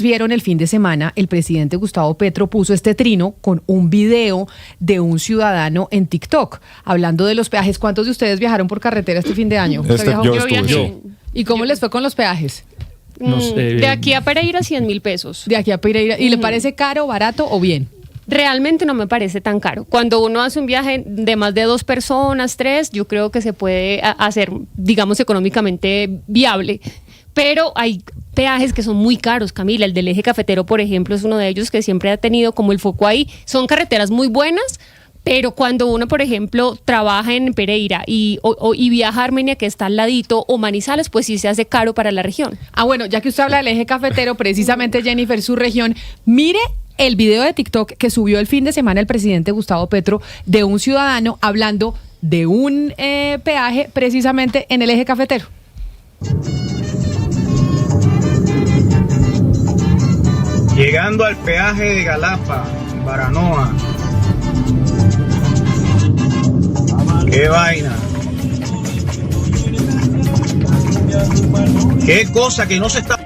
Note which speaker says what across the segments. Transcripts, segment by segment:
Speaker 1: Vieron el fin de semana, el presidente Gustavo Petro puso este trino con un video de un ciudadano en TikTok hablando de los peajes. ¿Cuántos de ustedes viajaron por carretera este fin de año?
Speaker 2: Yo viajé.
Speaker 1: ¿Y cómo les fue con los peajes?
Speaker 2: De aquí a Pereira, 100.000 pesos.
Speaker 1: De aquí a Pereira. ¿Y le parece caro, barato o bien?
Speaker 2: Realmente no me parece tan caro. Cuando uno hace un viaje de más de 2 personas, 3, yo creo que se puede hacer, digamos, económicamente viable. Pero hay peajes que son muy caros, Camila. El del eje cafetero, por ejemplo, es uno de ellos que siempre ha tenido como el foco ahí. Son carreteras muy buenas, pero cuando uno, por ejemplo, trabaja en Pereira y viaja a Armenia, que está al ladito, o Manizales, pues sí se hace caro para la región.
Speaker 1: Bueno, ya que usted habla del eje cafetero, precisamente, Jennifer, su región, mire el video de TikTok que subió el fin de semana el presidente Gustavo Petro de un ciudadano hablando de un peaje precisamente en el eje cafetero.
Speaker 3: Llegando al peaje de Galapa, Baranoa. ¡Qué vaina! ¡Qué cosa que no se está!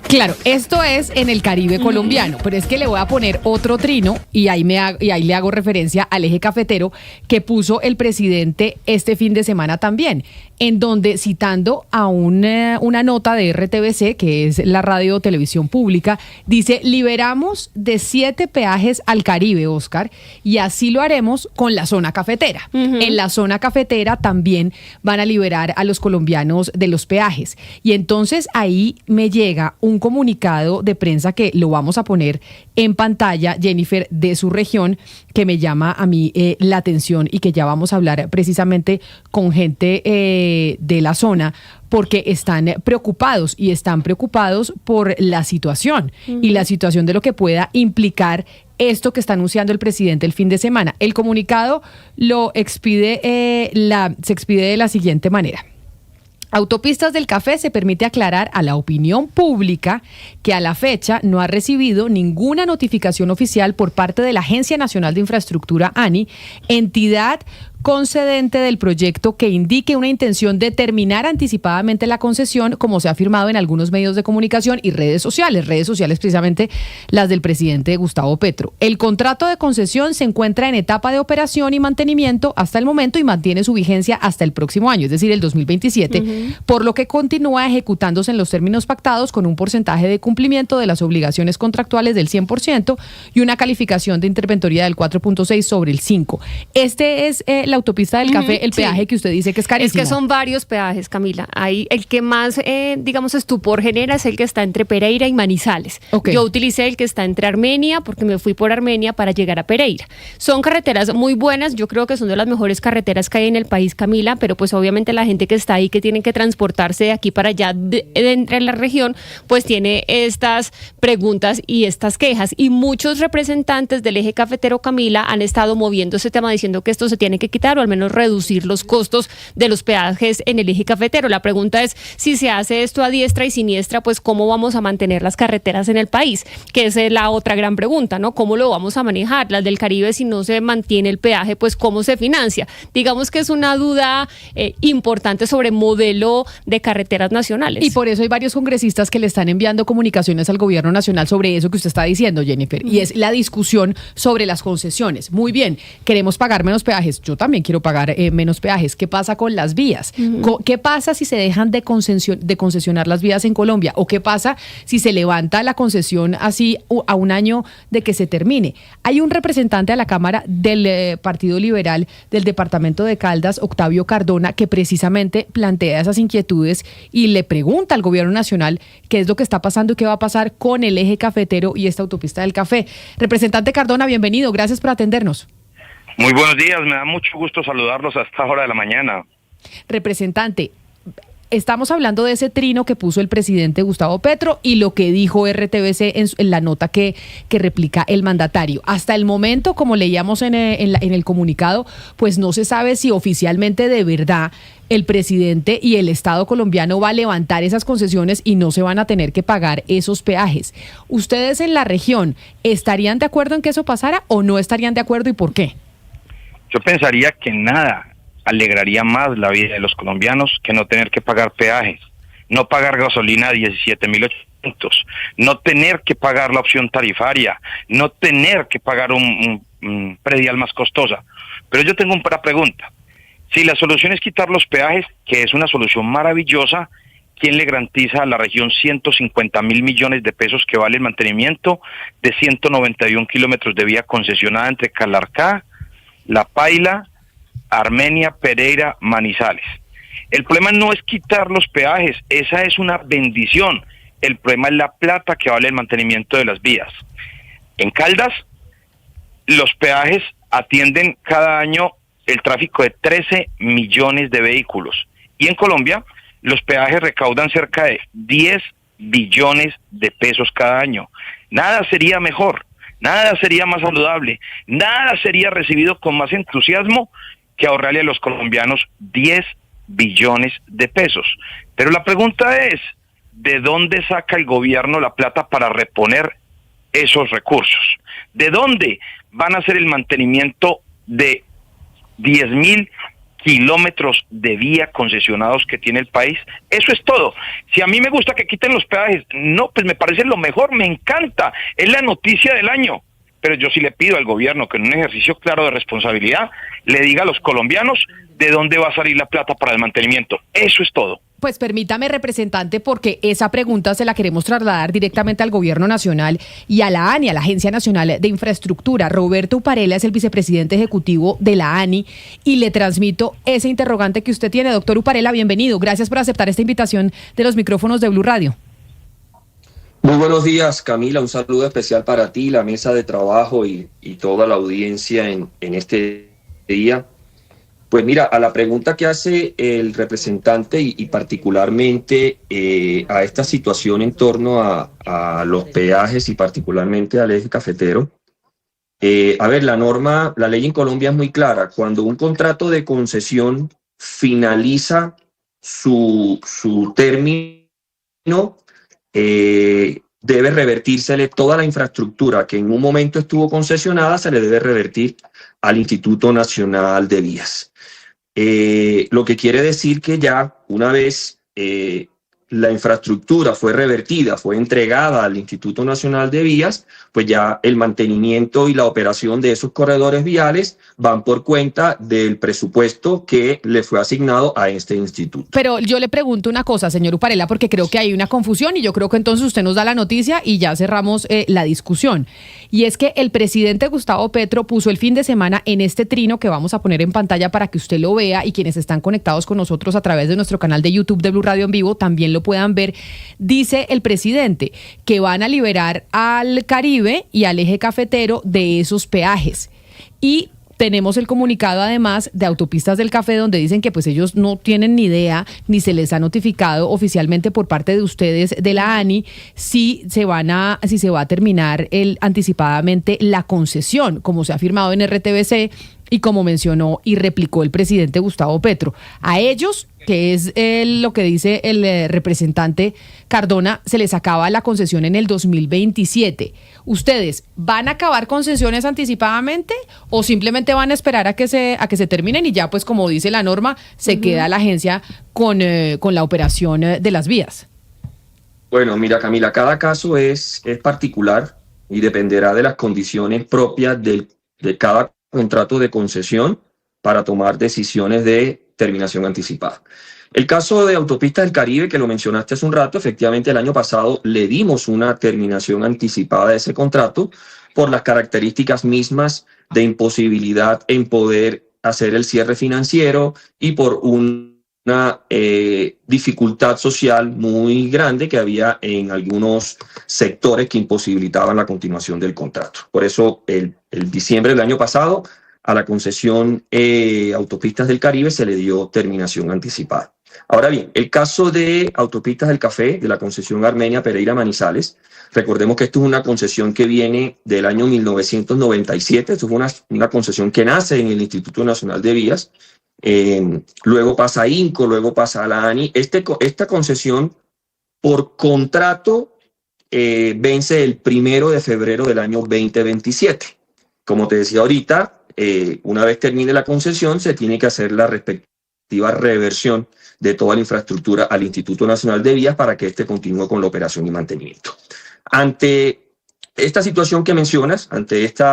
Speaker 1: Claro, esto es en el Caribe colombiano, pero es que le voy a poner otro trino y ahí le hago referencia al eje cafetero que puso el presidente este fin de semana también, en donde, citando a una nota de RTBC, que es la radio televisión pública, dice: liberamos de 7 peajes al Caribe, Oscar, y así lo haremos con la zona cafetera. En la zona cafetera también van a liberar a los colombianos de los peajes. Y entonces ahí me llega un comunicado de prensa que lo vamos a poner en pantalla, Jennifer, de su región, que me llama a mí la atención y que ya vamos a hablar precisamente con gente de la zona, porque están preocupados por la situación y la situación de lo que pueda implicar esto que está anunciando el presidente el fin de semana. El comunicado se expide de la siguiente manera. Autopistas del Café se permite aclarar a la opinión pública que a la fecha no ha recibido ninguna notificación oficial por parte de la Agencia Nacional de Infraestructura, ANI, entidad concedente del proyecto, que indique una intención de terminar anticipadamente la concesión, como se ha afirmado en algunos medios de comunicación y redes sociales precisamente las del presidente Gustavo Petro. El contrato de concesión se encuentra en etapa de operación y mantenimiento hasta el momento y mantiene su vigencia hasta el próximo año, es decir, el 2027, por lo que continúa ejecutándose en los términos pactados con un porcentaje de cumplimiento de las obligaciones contractuales del 100% y una calificación de interventoría del 4.6 sobre el 5. Este es la autopista del Café, el peaje que usted dice que es carísimo.
Speaker 2: Es que son varios peajes, Camila. Ahí el que más, digamos, estupor genera es el que está entre Pereira y Manizales. Okay. Yo utilicé el que está entre Armenia porque me fui por Armenia para llegar a Pereira. Son carreteras muy buenas, yo creo que son de las mejores carreteras que hay en el país, Camila, pero pues obviamente la gente que está ahí, que tiene que transportarse de aquí para allá de la región, pues tiene estas preguntas y estas quejas. Y muchos representantes del eje cafetero, Camila, han estado moviendo ese tema diciendo que esto se tiene que quitar o al menos reducir los costos de los peajes en el eje cafetero. La pregunta es, si se hace esto a diestra y siniestra, pues ¿cómo vamos a mantener las carreteras en el país? Que esa es la otra gran pregunta, ¿no? ¿Cómo lo vamos a manejar? Las del Caribe, si no se mantiene el peaje, pues ¿cómo se financia? Digamos que es una duda importante sobre modelo de carreteras nacionales.
Speaker 1: Y por eso hay varios congresistas que le están enviando comunicaciones al gobierno nacional sobre eso que usted está diciendo, Jennifer, y es la discusión sobre las concesiones. Muy bien, queremos pagar menos peajes. Yo también quiero pagar menos peajes. ¿Qué pasa con las vías? ¿Qué pasa si se dejan de concesionar las vías en Colombia? ¿O qué pasa si se levanta la concesión así a un año de que se termine? Hay un representante a la Cámara del Partido Liberal del departamento de Caldas, Octavio Cardona, que precisamente plantea esas inquietudes y le pregunta al gobierno nacional qué es lo que está pasando y qué va a pasar con el eje cafetero y esta autopista del Café. Representante Cardona, bienvenido. Gracias por atendernos.
Speaker 4: Muy buenos días, me da mucho gusto saludarlos a esta hora de la mañana.
Speaker 1: Representante, estamos hablando de ese trino que puso el presidente Gustavo Petro y lo que dijo RTBC en la nota que replica el mandatario. Hasta el momento, como leíamos en el comunicado, pues no se sabe si oficialmente de verdad el presidente y el Estado colombiano va a levantar esas concesiones y no se van a tener que pagar esos peajes. ¿Ustedes en la región estarían de acuerdo en que eso pasara o no estarían de acuerdo y por qué?
Speaker 4: Yo pensaría que nada alegraría más la vida de los colombianos que no tener que pagar peajes, no pagar gasolina a 17.800, no tener que pagar la opción tarifaria, no tener que pagar un predial más costosa. Pero yo tengo una pregunta. Si la solución es quitar los peajes, que es una solución maravillosa, ¿quién le garantiza a la región 150.000 millones de pesos que vale el mantenimiento de 191 kilómetros de vía concesionada entre Calarcá, La Paila, Armenia, Pereira, Manizales? El problema no es quitar los peajes, esa es una bendición. El problema es la plata que vale el mantenimiento de las vías. En Caldas, los peajes atienden cada año el tráfico de 13 millones de vehículos. Y en Colombia, los peajes recaudan cerca de 10 billones de pesos cada año. Nada sería mejor, nada sería más saludable, nada sería recibido con más entusiasmo que ahorrarle a los colombianos 10 billones de pesos. Pero la pregunta es, ¿de dónde saca el gobierno la plata para reponer esos recursos? ¿De dónde van a hacer el mantenimiento de 10.000 kilómetros de vía concesionados que tiene el país? Eso es todo. Si a mí me gusta que quiten los peajes, no, pues me parece lo mejor, me encanta, es la noticia del año. Pero yo sí le pido al gobierno que en un ejercicio claro de responsabilidad le diga a los colombianos de dónde va a salir la plata para el mantenimiento. Eso es todo.
Speaker 1: Pues permítame, representante, porque esa pregunta se la queremos trasladar directamente al Gobierno Nacional y a la ANI, a la Agencia Nacional de Infraestructura. Roberto Uparela es el vicepresidente ejecutivo de la ANI y le transmito ese interrogante que usted tiene. Doctor Uparela, bienvenido. Gracias por aceptar esta invitación de los micrófonos de Blue Radio.
Speaker 5: Muy buenos días, Camila. Un saludo especial para ti, la mesa de trabajo y toda la audiencia en este día. Pues mira, a la pregunta que hace el representante y particularmente a esta situación en torno a los peajes y particularmente al eje cafetero, a ver, la ley en Colombia es muy clara. Cuando un contrato de concesión finaliza su término, debe revertírsele toda la infraestructura que en un momento estuvo concesionada, se le debe revertir al Instituto Nacional de Vías. Lo que quiere decir que ya una vez la infraestructura fue revertida, fue entregada al Instituto Nacional de Vías, pues ya el mantenimiento y la operación de esos corredores viales van por cuenta del presupuesto que le fue asignado a este instituto.
Speaker 1: Pero yo le pregunto una cosa, señor Uparela, porque creo que hay una confusión y yo creo que entonces usted nos da la noticia y ya cerramos la discusión. Y es que el presidente Gustavo Petro puso el fin de semana en este trino que vamos a poner en pantalla para que usted lo vea y quienes están conectados con nosotros a través de nuestro canal de YouTube de Blue Radio en vivo también lo puedan ver. Dice el presidente que van a liberar al Caribe y al eje cafetero de esos peajes. Y tenemos el comunicado además de Autopistas del Café donde dicen que pues ellos no tienen ni idea ni se les ha notificado oficialmente por parte de ustedes de la ANI si se va a terminar anticipadamente la concesión, como se ha firmado en RTBC y como mencionó y replicó el presidente Gustavo Petro. A ellos, que es lo que dice el representante Cardona, se les acaba la concesión en el 2027. ¿Ustedes van a acabar concesiones anticipadamente o simplemente van a esperar a que se terminen y ya, pues como dice la norma, se queda la agencia con la operación de las vías?
Speaker 5: Bueno, mira, Camila, cada caso es particular y dependerá de las condiciones propias de cada contrato de concesión para tomar decisiones de terminación anticipada. El caso de Autopistas del Caribe, que lo mencionaste hace un rato, efectivamente el año pasado le dimos una terminación anticipada de ese contrato por las características mismas de imposibilidad en poder hacer el cierre financiero y por una dificultad social muy grande que había en algunos sectores que imposibilitaban la continuación del contrato. Por eso el diciembre del año pasado a la concesión Autopistas del Caribe se le dio terminación anticipada. Ahora bien, el caso de Autopistas del Café, de la concesión Armenia Pereira Manizales, recordemos que esto es una concesión que viene del año 1997, esto fue una concesión que nace en el Instituto Nacional de Vías, luego pasa a INCO, luego pasa a la ANI. Esta concesión por contrato vence el 1 de febrero del año 2027. Como te decía ahorita, una vez termine la concesión, se tiene que hacer la respectiva reversión de toda la infraestructura al Instituto Nacional de Vías para que éste continúe con la operación y mantenimiento. Ante esta situación que mencionas, ante este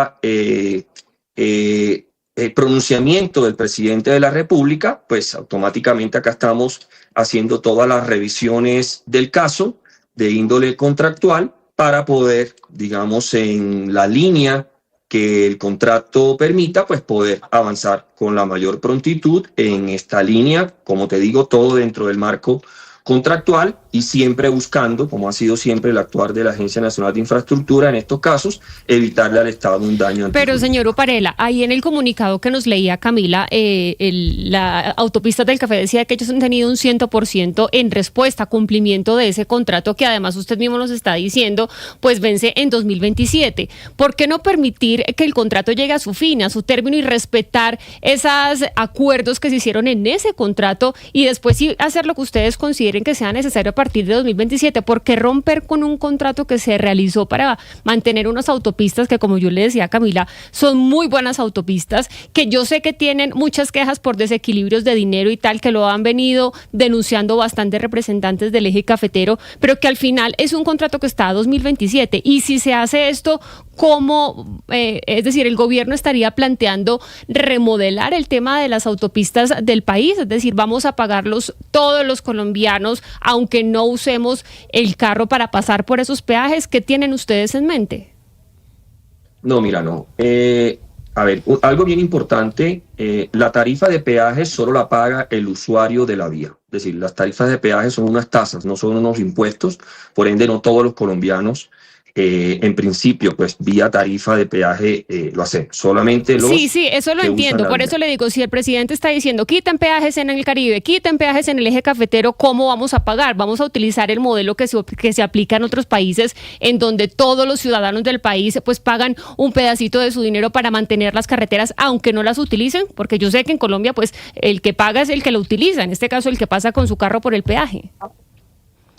Speaker 5: pronunciamiento del presidente de la República, pues automáticamente acá estamos haciendo todas las revisiones del caso de índole contractual para poder, digamos, en la línea que el contrato permita, pues poder avanzar con la mayor prontitud en esta línea, como te digo, todo dentro del marco contractual y siempre buscando, como ha sido siempre el actuar de la Agencia Nacional de Infraestructura en estos casos, evitarle al Estado un daño.
Speaker 2: Pero señor Oparela, ahí en el comunicado que nos leía Camila, la Autopistas del Café decía que ellos han tenido un 100% en respuesta, cumplimiento de ese contrato que además usted mismo nos está diciendo, pues vence en 2027. ¿Por qué no permitir que el contrato llegue a su fin, a su término y respetar esos acuerdos que se hicieron en ese contrato y después sí hacer lo que ustedes consideren que sea necesario a partir de 2027? ¿Por qué romper con un contrato que se realizó para mantener unas autopistas que, como yo le decía a Camila, son muy buenas autopistas, que yo sé que tienen muchas quejas por desequilibrios de dinero y tal, que lo han venido denunciando bastantes representantes del eje cafetero, pero que al final es un contrato que está a 2027? Y si se hace esto, ¿cómo? Es decir, el gobierno estaría planteando remodelar el tema de las autopistas del país, es decir, vamos a pagarlos todos los colombianos, aunque no usemos el carro para pasar por esos peajes. ¿Qué tienen ustedes en mente?
Speaker 5: No, mira, no. A ver, algo bien importante, la tarifa de peajes solo la paga el usuario de la vía. Es decir, las tarifas de peajes son unas tasas, no son unos impuestos, por ende no todos los colombianos en principio, pues vía tarifa de peaje lo hacen, solamente los...
Speaker 2: Sí, eso lo entiendo, por eso le digo, si el presidente está diciendo quiten peajes en el Caribe, quiten peajes en el eje cafetero, ¿cómo vamos a pagar? Vamos a utilizar el modelo que se aplica en otros países, en donde todos los ciudadanos del país pues pagan un pedacito de su dinero para mantener las carreteras, aunque no las utilicen, porque yo sé que en Colombia pues el que paga es el que lo utiliza, en este caso el que pasa con su carro por el peaje.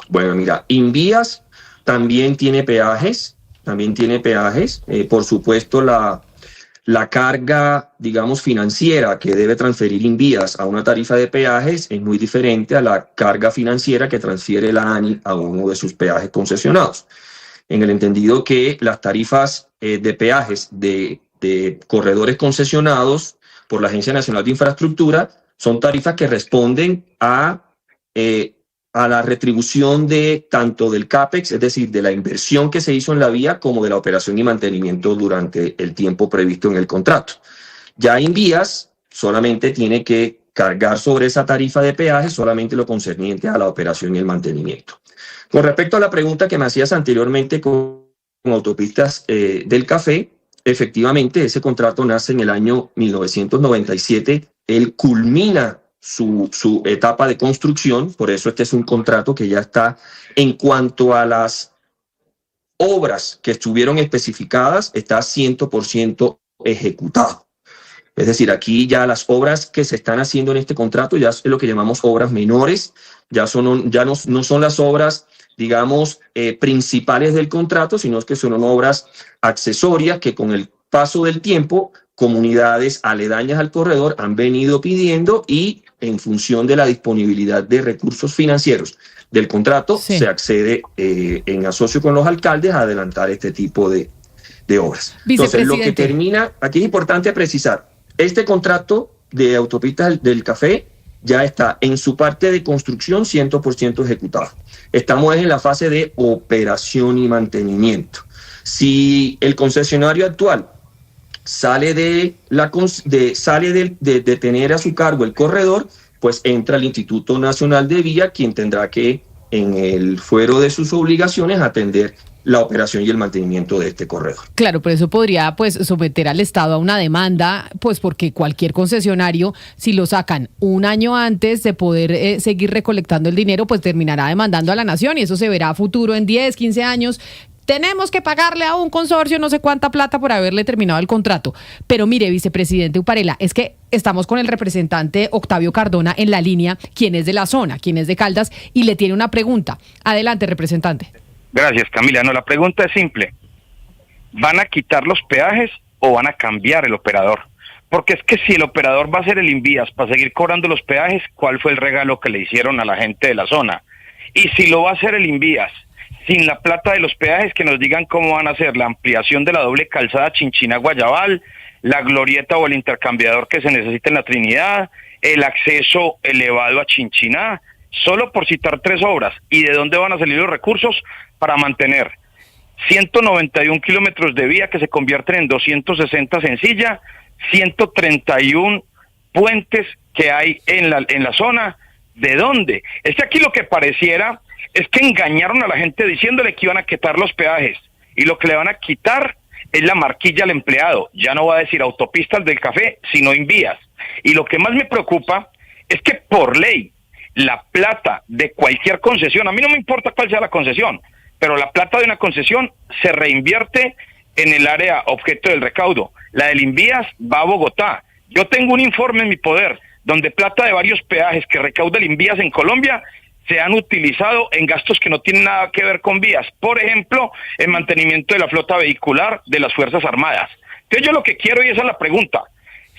Speaker 5: Bueno, mira, Invías también tiene peajes, por supuesto la carga, digamos, financiera que debe transferir Invías a una tarifa de peajes es muy diferente a la carga financiera que transfiere la ANI a uno de sus peajes concesionados, en el entendido que las tarifas de peajes de corredores concesionados por la Agencia Nacional de Infraestructura son tarifas que responden a la retribución de tanto del CAPEX, es decir, de la inversión que se hizo en la vía, como de la operación y mantenimiento durante el tiempo previsto en el contrato. Ya Invías solamente tiene que cargar sobre esa tarifa de peaje solamente lo concerniente a la operación y el mantenimiento. Con respecto a la pregunta que me hacías anteriormente con Autopistas del Café, efectivamente ese contrato nace en el año 1997, él culmina su etapa de construcción, por eso este es un contrato que ya está en cuanto a las obras que estuvieron especificadas, está 100% ejecutado. Es decir, aquí ya las obras que se están haciendo en este contrato ya es lo que llamamos obras menores, ya no son las obras, digamos, principales del contrato, sino que son obras accesorias que con el paso del tiempo comunidades aledañas al corredor han venido pidiendo y en función de la disponibilidad de recursos financieros del contrato se accede en asocio con los alcaldes a adelantar este tipo de obras. Entonces, lo que termina, aquí es importante precisar, este contrato de Autopistas del Café ya está en su parte de construcción 100% ejecutado. Estamos en la fase de operación y mantenimiento. Si el concesionario actual sale de tener a su cargo el corredor, pues entra el Instituto Nacional de Vía, quien tendrá que, en el fuero de sus obligaciones, atender la operación y el mantenimiento de este corredor.
Speaker 1: Claro, pero eso podría pues someter al Estado a una demanda, pues porque cualquier concesionario, si lo sacan un año antes de poder seguir recolectando el dinero, pues terminará demandando a la nación y eso se verá a futuro en 10, 15 años. Tenemos que pagarle a un consorcio no sé cuánta plata por haberle terminado el contrato. Pero mire, vicepresidente Upparella, es que estamos con el representante Octavio Cardona en la línea, quien es de la zona, quien es de Caldas, y le tiene una pregunta. Adelante, representante.
Speaker 4: Gracias, Camila. No, la pregunta es simple. ¿Van a quitar los peajes o van a cambiar el operador? Porque es que si el operador va a ser el Invías para seguir cobrando los peajes, ¿cuál fue el regalo que le hicieron a la gente de la zona? Y si lo va a hacer el Invías sin la plata de los peajes, que nos digan cómo van a hacer la ampliación de la doble calzada Chinchina-Guayabal, la glorieta o el intercambiador que se necesita en la Trinidad, el acceso elevado a Chinchiná, solo por citar 3 obras. ¿Y de dónde van a salir los recursos para mantener 191 kilómetros de vía que se convierten en 260 sencilla, 131 puentes que hay en la zona? ¿De dónde? Es que aquí lo que pareciera es que engañaron a la gente diciéndole que iban a quitar los peajes y lo que le van a quitar es la marquilla al empleado. Ya no va a decir autopistas del café, sino Invías. Y lo que más me preocupa es que por ley la plata de cualquier concesión, a mí no me importa cuál sea la concesión, pero la plata de una concesión se reinvierte en el área objeto del recaudo. La del Invías va a Bogotá. Yo tengo un informe en mi poder donde plata de varios peajes que recauda el Invías en Colombia se han utilizado en gastos que no tienen nada que ver con vías. Por ejemplo, en mantenimiento de la flota vehicular de las Fuerzas Armadas. Entonces yo lo que quiero, y esa es la pregunta,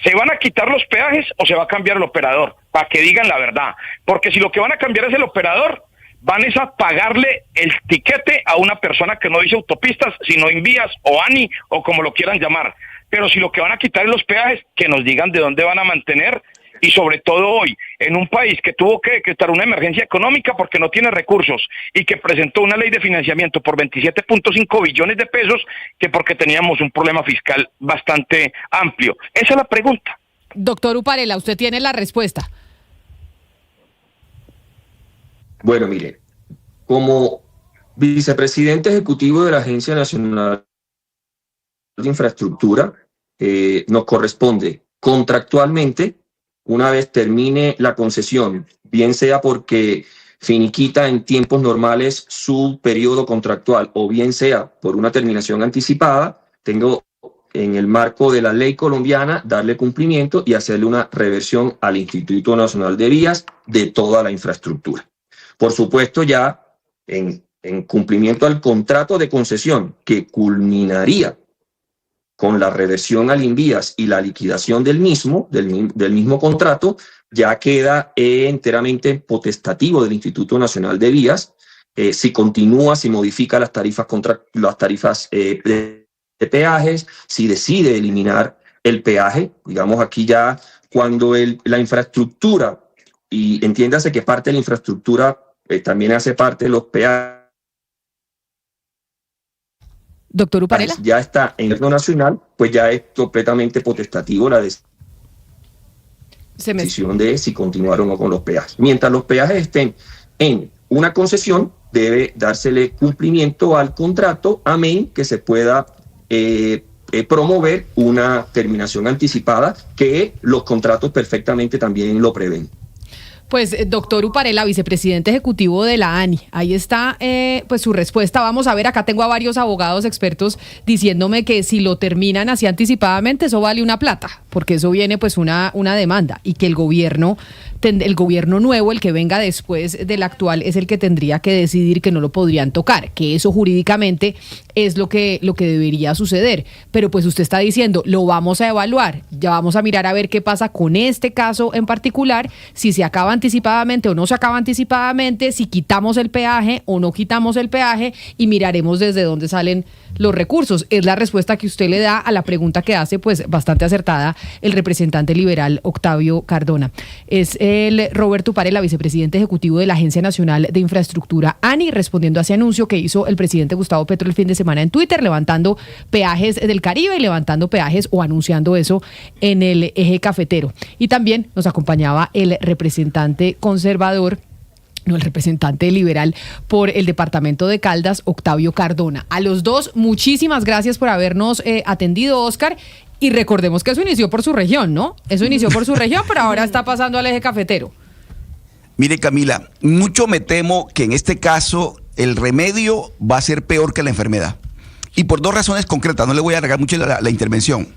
Speaker 4: ¿se van a quitar los peajes o se va a cambiar el operador? Para que digan la verdad. Porque si lo que van a cambiar es el operador, van a pagarle el tiquete a una persona que no dice autopistas, sino Invías o ANI o como lo quieran llamar. Pero si lo que van a quitar es los peajes, que nos digan de dónde van a mantener. Y sobre todo hoy, en un país que tuvo que decretar una emergencia económica porque no tiene recursos y que presentó una ley de financiamiento por 27.5 billones de pesos, que porque teníamos un problema fiscal bastante amplio. Esa es la pregunta.
Speaker 1: Doctor Upparella, usted tiene la respuesta.
Speaker 5: Bueno, mire, como vicepresidente ejecutivo de la Agencia Nacional de Infraestructura, nos corresponde contractualmente, una vez termine la concesión, bien sea porque finiquita en tiempos normales su periodo contractual o bien sea por una terminación anticipada, tengo en el marco de la ley colombiana darle cumplimiento y hacerle una reversión al Instituto Nacional de Vías de toda la infraestructura. Por supuesto, ya en cumplimiento al contrato de concesión que culminaría con la reversión al Invías y la liquidación del mismo contrato, ya queda enteramente potestativo del Instituto Nacional de Vías. Si continúa, si modifica las tarifas de peajes, si decide eliminar el peaje, digamos aquí ya cuando la infraestructura, y entiéndase que parte de la infraestructura también hace parte de los peajes,
Speaker 1: doctor Upparella,
Speaker 5: ya está en el gobierno nacional, pues ya es completamente potestativo la decisión de si continuar o no con los peajes. Mientras los peajes estén en una concesión, debe dársele cumplimiento al contrato, amén que se pueda promover una terminación anticipada, que los contratos perfectamente también lo prevén.
Speaker 1: Pues, doctor Upparella, vicepresidente ejecutivo de la ANI, ahí está pues su respuesta. Vamos a ver, acá tengo a varios abogados expertos diciéndome que si lo terminan así anticipadamente, eso vale una plata, porque eso viene pues una demanda, y que el gobierno nuevo, el que venga después del actual, es el que tendría que decidir que no lo podrían tocar, que eso jurídicamente es lo que debería suceder. Pero pues usted está diciendo, lo vamos a evaluar, ya vamos a mirar a ver qué pasa con este caso en particular, si se acaba anticipadamente o no se acaba anticipadamente, si quitamos el peaje o no quitamos el peaje, y miraremos desde dónde salen los recursos. Es la respuesta que usted le da a la pregunta que hace, pues bastante acertada, el representante liberal Octavio Cardona. Es el Roberto Upparella, vicepresidente ejecutivo de la Agencia Nacional de Infraestructura, ANI, respondiendo a ese anuncio que hizo el presidente Gustavo Petro el fin de semana en Twitter, levantando peajes del Caribe y levantando peajes, o anunciando eso, en el eje cafetero. Y también nos acompañaba el representante conservador el representante liberal por el departamento de Caldas, Octavio Cardona. A los dos, muchísimas gracias por habernos atendido, Óscar. Y recordemos que eso inició por su región, ¿no? Eso inició por su región, pero ahora está pasando al eje cafetero.
Speaker 6: Mire, Camila, mucho me temo que en este caso el remedio va a ser peor que la enfermedad. Y por dos razones concretas, no le voy a alargar mucho la intervención.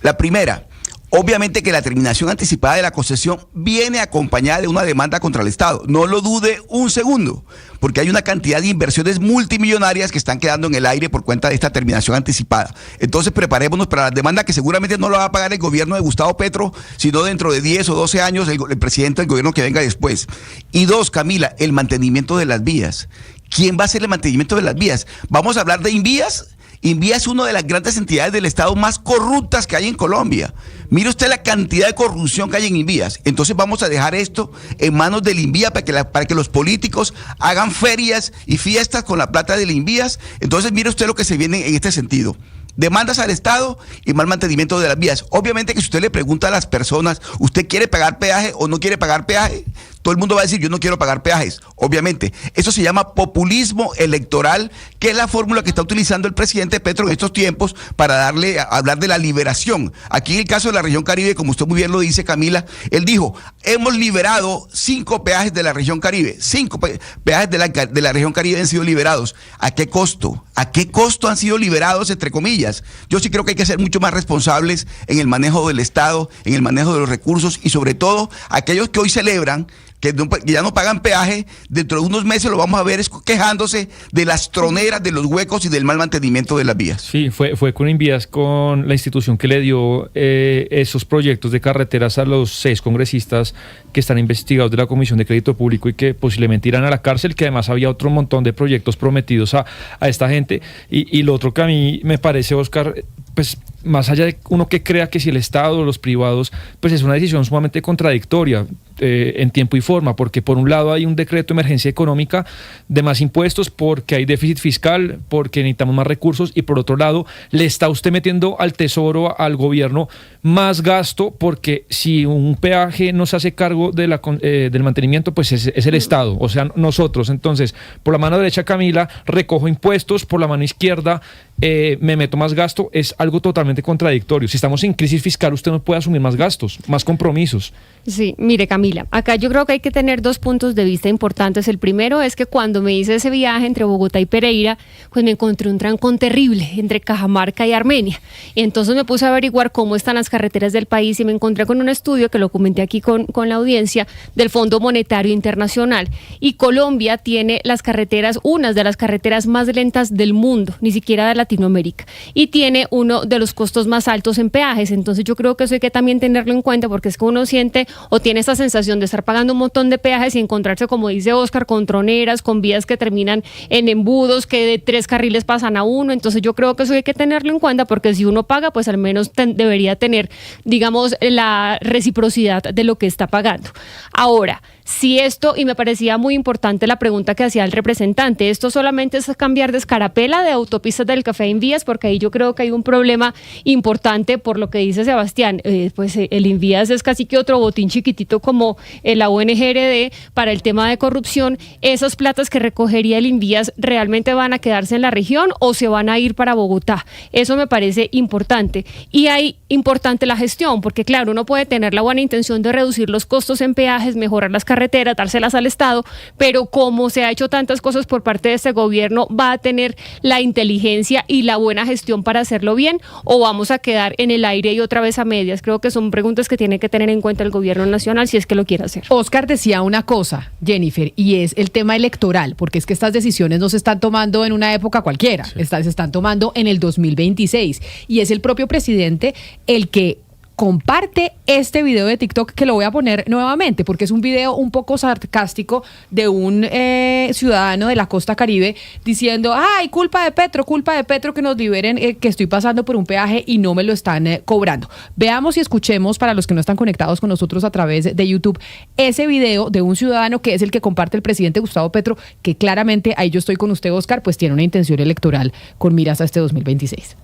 Speaker 6: La primera, obviamente que la terminación anticipada de la concesión viene acompañada de una demanda contra el Estado. No lo dude un segundo, porque hay una cantidad de inversiones multimillonarias que están quedando en el aire por cuenta de esta terminación anticipada. Entonces preparémonos para la demanda que seguramente no la va a pagar el gobierno de Gustavo Petro, sino dentro de 10 o 12 años el presidente del gobierno que venga después. Y dos, Camila, el mantenimiento de las vías. ¿Quién va a hacer el mantenimiento de las vías? ¿Vamos a hablar de Invías? Invías es una de las grandes entidades del Estado más corruptas que hay en Colombia. Mire usted la cantidad de corrupción que hay en Invías. Entonces vamos a dejar esto en manos del Invías para que los políticos hagan ferias y fiestas con la plata del Invías. Entonces mire usted lo que se viene en este sentido. Demandas al Estado y mal mantenimiento de las vías. Obviamente que si usted le pregunta a las personas, ¿usted quiere pagar peaje o no quiere pagar peaje? Todo el mundo va a decir, yo no quiero pagar peajes. Obviamente, eso se llama populismo electoral, que es la fórmula que está utilizando el presidente Petro en estos tiempos para hablar de la liberación. Aquí en el caso de la región Caribe, como usted muy bien lo dice, Camila, él dijo, hemos liberado 5 peajes de la región Caribe. 5 peajes de la región Caribe han sido liberados. ¿A qué costo? ¿A qué costo han sido liberados, entre comillas? Yo sí creo que hay que ser mucho más responsables en el manejo del Estado, en el manejo de los recursos y sobre todo aquellos que hoy celebran que ya no pagan peaje, dentro de unos meses lo vamos a ver quejándose de las troneras, de los huecos y del mal mantenimiento de las vías.
Speaker 7: Sí, fue con Invías, con la institución que le dio esos proyectos de carreteras a los 6 congresistas que están investigados de la Comisión de Crédito Público y que posiblemente irán a la cárcel, que además había otro montón de proyectos prometidos a esta gente. Y lo otro que a mí me parece, Óscar, pues más allá de uno que crea que si el Estado o los privados, pues es una decisión sumamente contradictoria en tiempo y forma, porque por un lado hay un decreto de emergencia económica de más impuestos porque hay déficit fiscal, porque necesitamos más recursos, y por otro lado le está usted metiendo al tesoro, al gobierno, más gasto, porque si un peaje no se hace cargo de del mantenimiento, pues es el Estado, o sea, nosotros. Entonces, por la mano derecha, Camila, recojo impuestos, por la mano izquierda me meto más gasto. Es algo totalmente contradictorio. Si estamos en crisis fiscal, usted no puede asumir más gastos, más compromisos.
Speaker 2: Sí, mire, Camila, acá yo creo que hay que tener 2 puntos de vista importantes. El primero es que cuando me hice ese viaje entre Bogotá y Pereira, pues me encontré un trancón terrible entre Cajamarca y Armenia. Y entonces me puse a averiguar cómo están las carreteras del país y me encontré con un estudio que lo comenté aquí con la audiencia del Fondo Monetario Internacional. Y Colombia tiene las carreteras, unas de las carreteras más lentas del mundo, ni siquiera de Latinoamérica. Y tiene uno de los costos más altos en peajes. Entonces yo creo que eso hay que también tenerlo en cuenta, porque es que uno siente o tiene esa sensación de estar pagando un montón de peajes y encontrarse, como dice Óscar, con troneras, con vías que terminan en embudos, que de 3 carriles pasan a 1. Entonces yo creo que eso hay que tenerlo en cuenta, porque si uno paga, pues al menos debería tener, digamos, la reciprocidad de lo que está pagando. Ahora, si esto, y me parecía muy importante la pregunta que hacía el representante, esto solamente es cambiar de escarapela de autopistas del Café Invías, porque ahí yo creo que hay un problema importante por lo que dice Sebastián. Pues el Invías es casi que otro botín chiquitito como la ONG-RD para el tema de corrupción. ¿Esas platas que recogería el Invías realmente van a quedarse en la región o se van a ir para Bogotá? Eso me parece importante. Y ahí importante la gestión, porque claro, uno puede tener la buena intención de reducir los costos en peajes, mejorar las carreteras, dárselas al Estado, pero como se ha hecho tantas cosas por parte de este gobierno, ¿va a tener la inteligencia y la buena gestión para hacerlo bien, o vamos a quedar en el aire y otra vez a medias? Creo que son preguntas que tiene que tener en cuenta el gobierno nacional si es que lo quiere hacer.
Speaker 1: Óscar decía una cosa, Jennifer, y es el tema electoral, porque es que estas decisiones no se están tomando en una época cualquiera, sí. Se están tomando en el 2026, y es el propio presidente el que comparte este video de TikTok, que lo voy a poner nuevamente porque es un video un poco sarcástico de un ciudadano de la costa Caribe diciendo: ay, culpa de Petro que nos liberen, que estoy pasando por un peaje y no me lo están cobrando. Veamos y escuchemos, para los que no están conectados con nosotros a través de YouTube, ese video de un ciudadano que es el que comparte el presidente Gustavo Petro, que claramente, ahí yo estoy con usted, Óscar, pues tiene una intención electoral con miras a este 2026.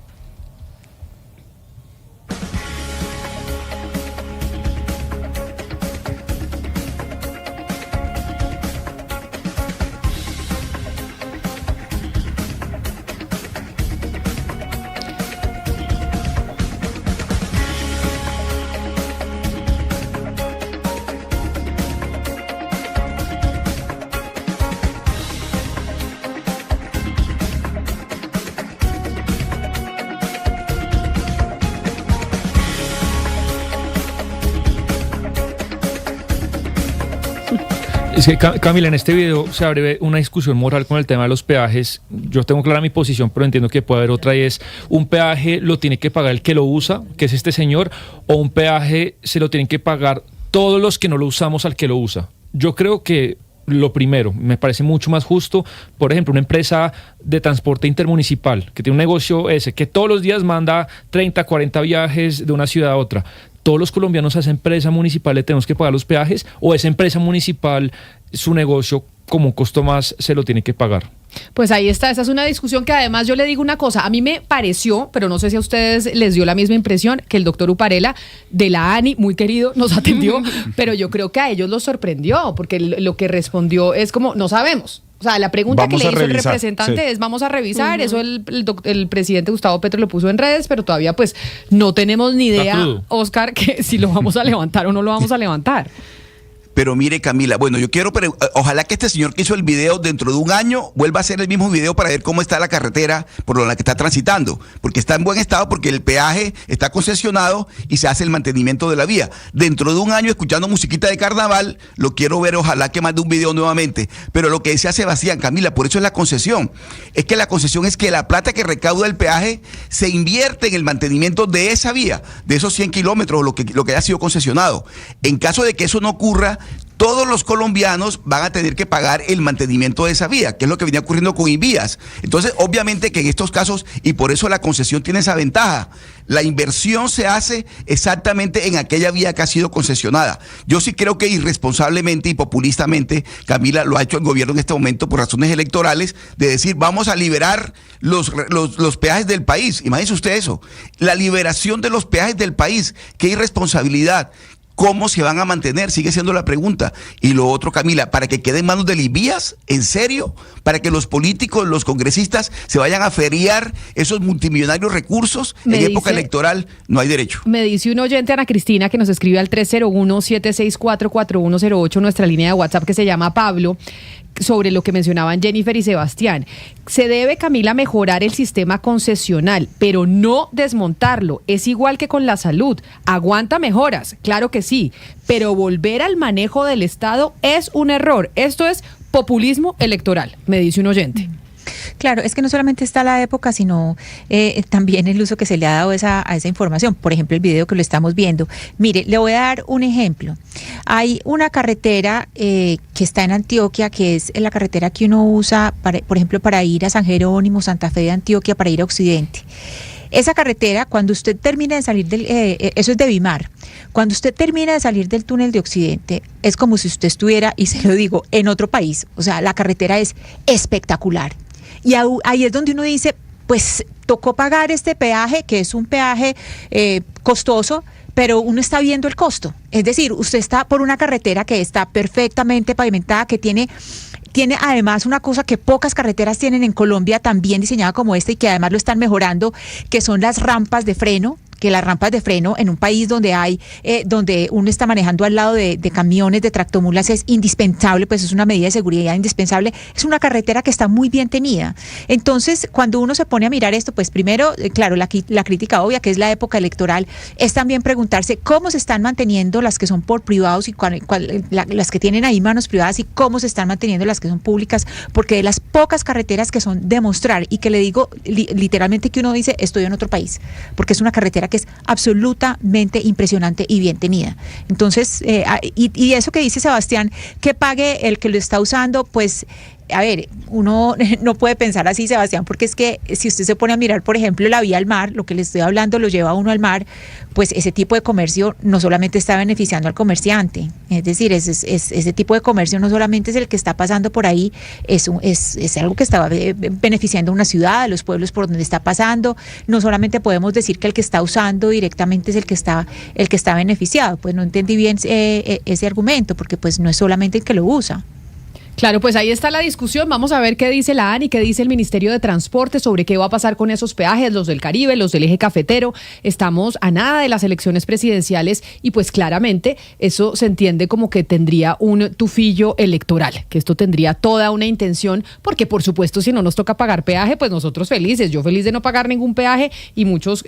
Speaker 7: Es que, Camila, en este video se abre una discusión moral con el tema de los peajes. Yo tengo clara mi posición, pero entiendo que puede haber otra, y es: un peaje lo tiene que pagar el que lo usa, que es este señor, o un peaje se lo tienen que pagar todos los que no lo usamos al que lo usa. Yo creo que lo primero me parece mucho más justo. Por ejemplo, una empresa de transporte intermunicipal que tiene un negocio ese, que todos los días manda 30, 40 viajes de una ciudad a otra. ¿Todos los colombianos a esa empresa municipal le tenemos que pagar los peajes, o esa empresa municipal, su negocio, como un costo más, se lo tiene que pagar?
Speaker 1: Pues ahí está, esa es una discusión que además yo le digo una cosa, a mí me pareció, pero no sé si a ustedes les dio la misma impresión, que el doctor Uparela de la ANI, muy querido, nos atendió, pero yo creo que a ellos los sorprendió, porque lo que respondió es como, no sabemos. O sea, la pregunta que le hizo el representante es: vamos a revisar. Eso el presidente Gustavo Petro lo puso en redes, pero todavía pues no tenemos ni idea, Oscar, que si lo vamos a levantar o no lo vamos a levantar.
Speaker 6: Pero mire, Camila, bueno, yo quiero, ojalá que este señor que hizo el video dentro de un año vuelva a hacer el mismo video para ver cómo está la carretera por la que está transitando, porque está en buen estado, porque el peaje está concesionado y se hace el mantenimiento de la vía. Dentro de un año, escuchando musiquita de carnaval, lo quiero ver, ojalá que mande un video nuevamente. Pero lo que decía Sebastián, Camila, por eso es la concesión. Es que la concesión es que la plata que recauda el peaje se invierte en el mantenimiento de esa vía, de esos 100 kilómetros, lo que haya sido concesionado. En caso de que eso no ocurra, todos los colombianos van a tener que pagar el mantenimiento de esa vía, que es lo que venía ocurriendo con Invías. Entonces, obviamente que en estos casos, y por eso la concesión tiene esa ventaja, la inversión se hace exactamente en aquella vía que ha sido concesionada. Yo sí creo que irresponsablemente y populistamente, Camila, lo ha hecho el gobierno en este momento por razones electorales, de decir: vamos a liberar los peajes del país. Imagínense usted eso, la liberación de los peajes del país. Qué irresponsabilidad. ¿Cómo se van a mantener? Sigue siendo la pregunta. Y lo otro, Camila, para que quede en manos del Invías, ¿en serio? Para que los políticos, los congresistas se vayan a feriar esos multimillonarios recursos en época electoral, no hay derecho.
Speaker 1: Me dice un oyente, Ana Cristina, que nos escribe al 301-764-4108, nuestra línea de WhatsApp, que se llama Pablo, sobre lo que mencionaban Jennifer y Sebastián. Se debe, Camila, mejorar el sistema concesional, pero no desmontarlo. Es igual que con la salud. Aguanta mejoras, claro que sí, pero volver al manejo del Estado es un error. Esto es populismo electoral, me dice un oyente.
Speaker 8: Claro, es que no solamente está la época, sino también el uso que se le ha dado a esa información. Por ejemplo, el video que lo estamos viendo. Mire, le voy a dar un ejemplo. Hay una carretera que está en Antioquia, que es la carretera que uno usa, por ejemplo, para ir a San Jerónimo, Santa Fe de Antioquia, para ir a Occidente. Esa carretera, cuando usted termina de salir eso es de Bimar, cuando usted termina de salir del túnel de Occidente, es como si usted estuviera, y se lo digo, en otro país. O sea, la carretera es espectacular. Y ahí es donde uno dice, pues tocó pagar este peaje, que es un peaje costoso, pero uno está viendo el costo. Es decir, usted está por una carretera que está perfectamente pavimentada, que tiene además una cosa que pocas carreteras tienen en Colombia, también diseñada como esta, y que además lo están mejorando, que son las rampas de freno. Que las rampas de freno en un país donde uno está manejando al lado de camiones, de tractomulas, es indispensable, pues es una medida de seguridad indispensable. Es una carretera que está muy bien tenida. Entonces, cuando uno se pone a mirar esto, pues primero, claro, la crítica obvia, que es la época electoral, es también preguntarse cómo se están manteniendo las que son por privados y las que tienen ahí manos privadas, y cómo se están manteniendo las que son públicas, porque de las pocas carreteras que son de mostrar, y que le digo literalmente que uno dice, estoy en otro país, porque es una carretera que es absolutamente impresionante y bien tenida. Entonces, y eso que dice Sebastián, que pague el que lo está usando, pues, a ver, uno no puede pensar así, Sebastián, porque es que si usted se pone a mirar, por ejemplo, la vía al mar, lo que le estoy hablando lo lleva a uno al mar, pues ese tipo de comercio no solamente está beneficiando al comerciante, es decir, ese tipo de comercio no solamente es el que está pasando por ahí, es algo que está beneficiando a una ciudad, a los pueblos por donde está pasando. No solamente podemos decir que el que está usando directamente es el que está beneficiado. Pues no entendí bien ese argumento, porque pues no es solamente el que lo usa.
Speaker 1: Claro, pues ahí está la discusión. Vamos a ver qué dice la ANI, qué dice el Ministerio de Transporte sobre qué va a pasar con esos peajes, los del Caribe, los del eje cafetero. Estamos a nada de las elecciones presidenciales y pues claramente eso se entiende como que tendría un tufillo electoral, que esto tendría toda una intención, porque por supuesto si no nos toca pagar peaje, pues nosotros felices. Yo feliz de no pagar ningún peaje y muchos